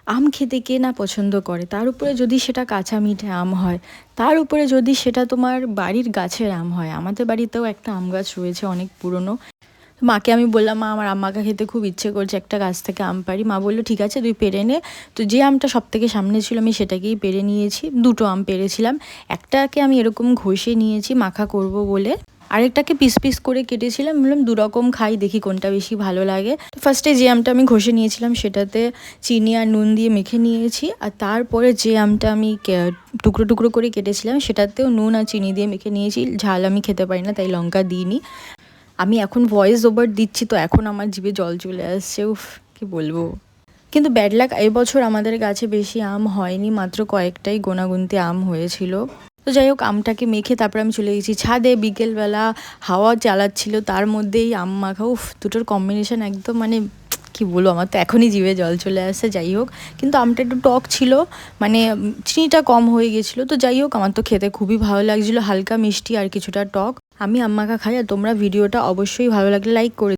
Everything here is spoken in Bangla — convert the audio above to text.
আম খেতে কে না পছন্দ করে, তার উপরে যদি সেটা কাঁচা মিঠে আম হয়, তার উপরে যদি সেটা তোমার বাড়ির গাছের আম হয়। আমাদের বাড়িতেও একটা আম গাছ রয়েছে অনেক পুরনো। মাকে আমি বললাম, মা আমার আম মাখা খেতে খুব ইচ্ছে করছে, একটা গাছ থেকে আম পারি। মা বললো ঠিক আছে তুই পেরে নে। তো যে আমটা সব থেকে সামনে ছিল আমি সেটাকেই পেরে নিয়েছি, দুটো আম পেরেছিলাম। একটাকে আমি এরকম ঘষে নিয়েছি মাখা করব বলে, আরেকটাকে পিস পিস করে কেটেছিলাম। বললাম দুরকম খাই, দেখি কোনটা বেশি ভালো লাগে। তো ফার্স্টে যে আমটা আমি ঘষে নিয়েছিলাম সেটাতে চিনি আর নুন দিয়ে মেখে নিয়েছি, আর তারপরে যে আমটা আমি টুকরো টুকরো করে কেটেছিলাম সেটাতেও নুন আর চিনি দিয়ে মেখে নিয়েছি। ঝাল আমি খেতে পারি না, তাই লঙ্কা দিইনি। আমি এখন ভয়েস ওভার দিচ্ছি তো এখন আমার জিভে জল চলে আসছে, উফ কি বলবো। কিন্তু ব্যাড লাক, এবছর আমাদের গাছে বেশি আম হয়নি, মাত্র কয়েকটাই গোনাগুনতি আম হয়েছিল। তো যাই হোক, আমটাকে মেখে তারপর আমি চলে গেছি ছাদে। বিকেলবেলা হাওয়া চালাচ্ছিল, তার মধ্যেই আম মাখা, উফ দুটোর কম্বিনেশন একদম মানে কি বলবো, আমার তো এখনই জিভে জল চলে আসছে। যাই হোক, কিন্তু আমটা একটু টক ছিল, মানে চিনিটা কম হয়ে গেছিলো। তো যাই হোক, আমার তো খেতে খুবই ভালো লাগছিলো, হালকা মিষ্টি আর কিছুটা টক। আমি আম মাখা খাই, আর তোমরা ভিডিওটা অবশ্যই ভালো লাগলে লাইক করে